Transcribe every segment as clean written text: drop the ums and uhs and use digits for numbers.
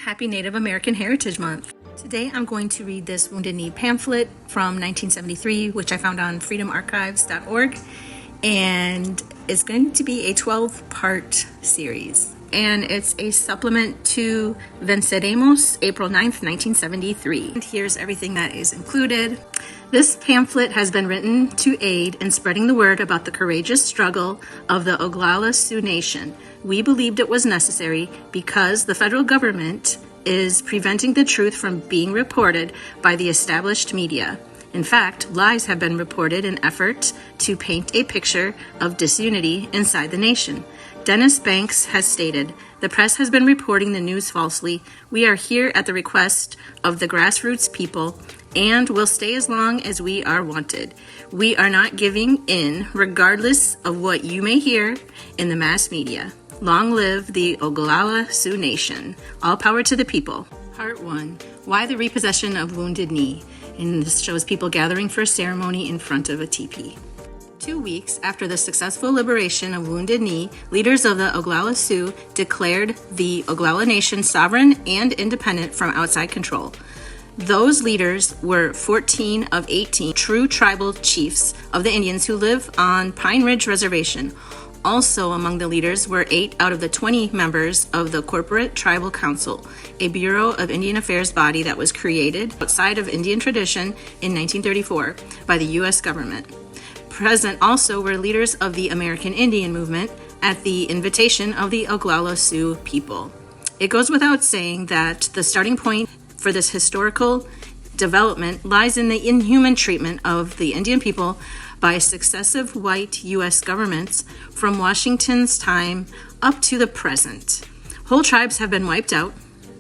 Happy Native American Heritage Month. Today I'm going to read this Wounded Knee pamphlet from 1973, which I found on freedomarchives.org, and it's going to be a 12-part series. And it's a supplement to Venceremos, April 9th, 1973. And here's everything that is included. This pamphlet has been written to aid in spreading the word about the courageous struggle of the Oglala Sioux Nation. We believed it was necessary because the federal government is preventing the truth from being reported by the established media. In fact, lies have been reported in effort to paint a picture of disunity inside the nation. Dennis Banks has stated, "The press has been reporting the news falsely. We are here at the request of the grassroots people and will stay as long as we are wanted. We are not giving in regardless of what you may hear in the mass media. Long live the Oglala Sioux Nation. All power to the people." Part 1. Why the repossession of Wounded Knee? And this shows people gathering for a ceremony in front of a teepee. 2 weeks after the successful liberation of Wounded Knee, leaders of the Oglala Sioux declared the Oglala Nation sovereign and independent from outside control. Those leaders were 14 of 18 true tribal chiefs of the Indians who live on Pine Ridge Reservation. Also among the leaders were 8 out of the 20 members of the Corporate Tribal Council, a Bureau of Indian Affairs body that was created outside of Indian tradition in 1934 by the U.S. government. Present also were leaders of the American Indian movement at the invitation of the Oglala Sioux people. It goes without saying that the starting point for this historical development lies in the inhuman treatment of the Indian people by successive white U.S. governments from Washington's time up to the present. Whole tribes have been wiped out,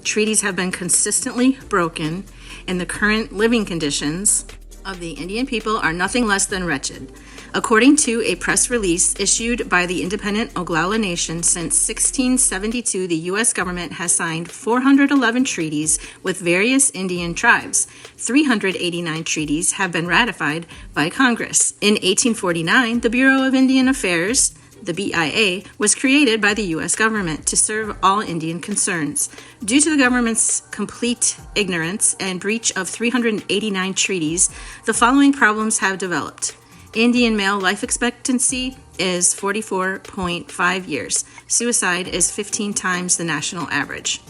treaties have been consistently broken, and the current living conditions of the Indian people are nothing less than wretched. According to a press release issued by the independent Oglala Nation, since 1672, the U.S. government has signed 411 treaties with various Indian tribes. 389 treaties have been ratified by Congress. In 1849, the Bureau of Indian Affairs, the BIA, was created by the U.S. government to serve all Indian concerns. Due to the government's complete ignorance and breach of 389 treaties, the following problems have developed. Indian male life expectancy is 44.5 years. Suicide is 15 times the national average.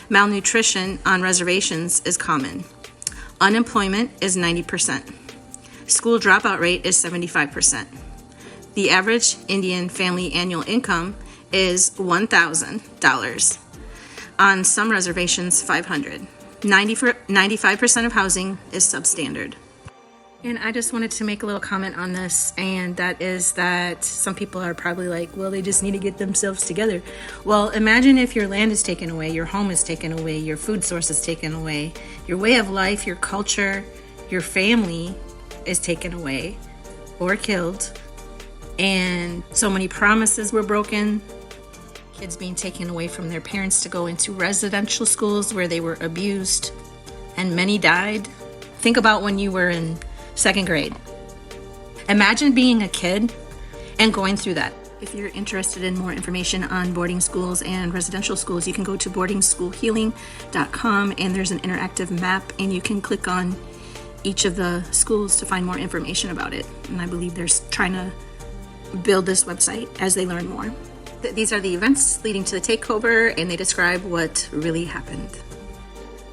Malnutrition on reservations is common. Unemployment is 90%. School dropout rate is 75%. The average Indian family annual income is $1,000. On some reservations, $500. 95% of housing is substandard. And I just wanted to make a little comment on this, and that is that some people are probably like, well, they just need to get themselves together. Well, imagine if your land is taken away, your home is taken away, your food source is taken away, your way of life, your culture, your family is taken away or killed, and so many promises were broken, kids being taken away from their parents to go into residential schools where they were abused, and many died. Think about when you were in 2nd grade. Imagine being a kid and going through that. If you're interested in more information on boarding schools and residential schools, you can go to boardingschoolhealing.com, and there's an interactive map, and you can click on each of the schools to find more information about it. And I believe they're trying to build this website as they learn more. These are the events leading to the takeover, and they describe what really happened.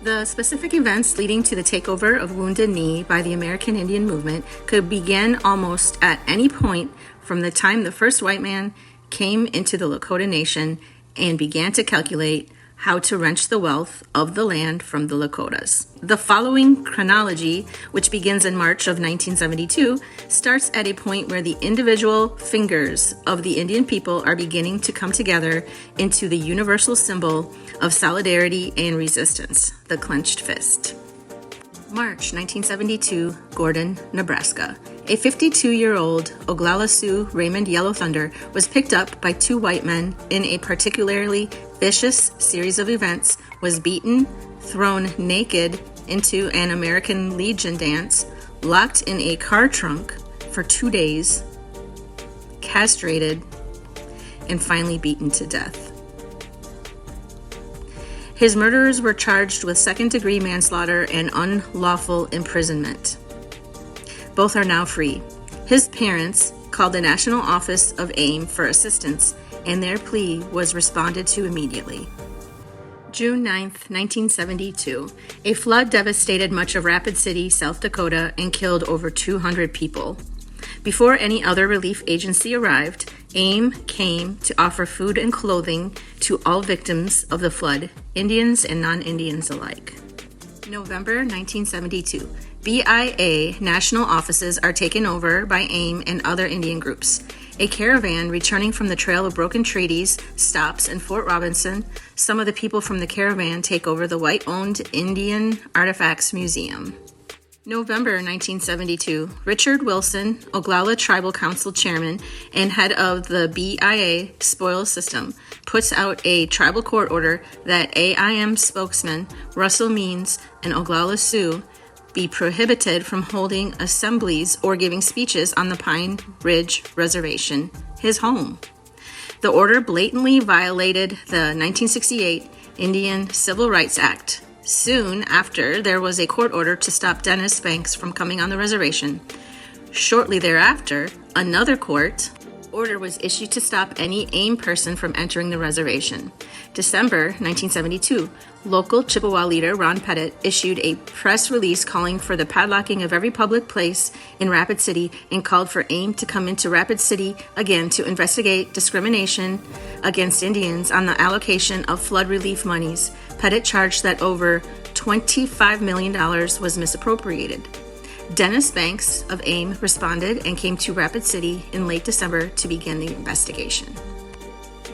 The specific events leading to the takeover of Wounded Knee by the American Indian movement could begin almost at any point from the time the first white man came into the Lakota Nation and began to calculate how to wrench the wealth of the land from the Lakotas. The following chronology, which begins in March of 1972, starts at a point where the individual fingers of the Indian people are beginning to come together into the universal symbol of solidarity and resistance, the clenched fist. March 1972, Gordon, Nebraska. A 52-year-old Oglala Sioux Raymond Yellow Thunder was picked up by 2 white men in a particularly vicious series of events, was beaten, thrown naked into an American Legion dance, locked in a car trunk for 2 days, castrated, and finally beaten to death. His murderers were charged with second-degree manslaughter and unlawful imprisonment. Both are now free. His parents called the National Office of AIM for assistance, and their plea was responded to immediately. June 9, 1972, a flood devastated much of Rapid City, South Dakota, and killed over 200 people. Before any other relief agency arrived, AIM came to offer food and clothing to all victims of the flood, Indians and non-Indians alike. November 1972, BIA national offices are taken over by AIM and other Indian groups. A caravan returning from the Trail of Broken Treaties stops in Fort Robinson. Some of the people from the caravan take over the white-owned Indian Artifacts Museum. November 1972, Richard Wilson, Oglala Tribal Council Chairman and head of the BIA spoils system, puts out a tribal court order that AIM spokesman Russell Means and Oglala Sioux be prohibited from holding assemblies or giving speeches on the Pine Ridge Reservation, his home. The order blatantly violated the 1968 Indian Civil Rights Act. Soon after, there was a court order to stop Dennis Banks from coming on the reservation. Shortly thereafter, another court order was issued to stop any AIM person from entering the reservation. December 1972, local Chippewa leader Ron Pettit issued a press release calling for the padlocking of every public place in Rapid City and called for AIM to come into Rapid City again to investigate discrimination against Indians on the allocation of flood relief monies. Pettit charged that over $25 million was misappropriated. Dennis Banks of AIM responded and came to Rapid City in late December to begin the investigation.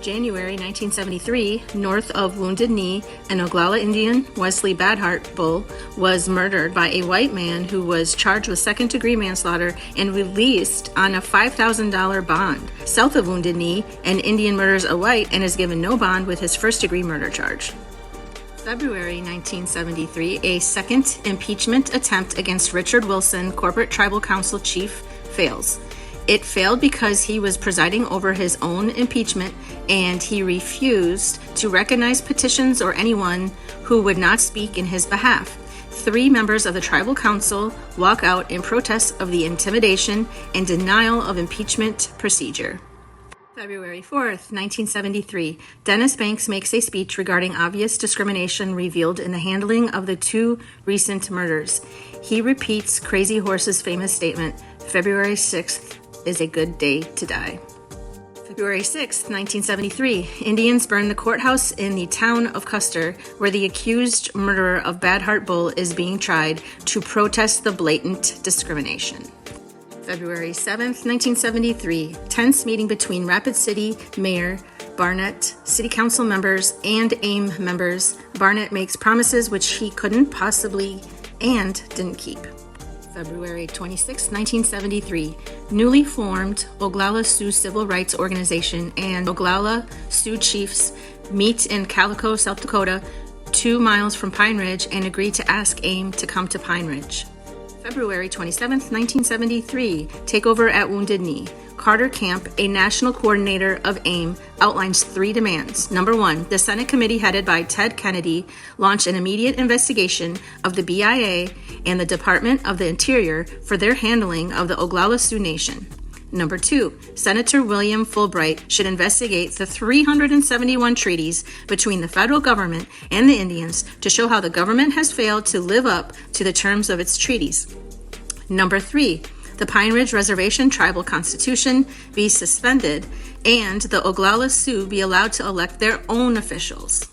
January 1973, north of Wounded Knee, an Oglala Indian, Wesley Badhart Bull, was murdered by a white man who was charged with second-degree manslaughter and released on a $5,000 bond. South of Wounded Knee, an Indian murders a white and is given no bond with his first-degree murder charge. February 1973, a second impeachment attempt against Richard Wilson, corporate tribal council chief, fails. It failed because he was presiding over his own impeachment and he refused to recognize petitions or anyone who would not speak in his behalf. 3 members of the tribal council walk out in protest of the intimidation and denial of impeachment procedure. February 4th, 1973, Dennis Banks makes a speech regarding obvious discrimination revealed in the handling of the 2 recent murders. He repeats Crazy Horse's famous statement, February 6th is a good day to die. February 6th, 1973, Indians burn the courthouse in the town of Custer, where the accused murderer of Badhart Bull is being tried to protest the blatant discrimination. February 7th, 1973, tense meeting between Rapid City Mayor Barnett, City Council members, and AIM members. Barnett makes promises which he couldn't possibly and didn't keep. February 26, 1973, newly formed Oglala Sioux Civil Rights Organization and Oglala Sioux chiefs meet in Calico, South Dakota, 2 miles from Pine Ridge, and agree to ask AIM to come to Pine Ridge. February 27, 1973, takeover at Wounded Knee. Carter Camp, a national coordinator of AIM, outlines 3 demands. Number 1, the Senate committee headed by Ted Kennedy launch an immediate investigation of the BIA and the Department of the Interior for their handling of the Oglala Sioux Nation. Number 2, Senator William Fulbright should investigate the 371 treaties between the federal government and the Indians to show how the government has failed to live up to the terms of its treaties. Number 3, the Pine Ridge Reservation Tribal Constitution be suspended and the Oglala Sioux be allowed to elect their own officials.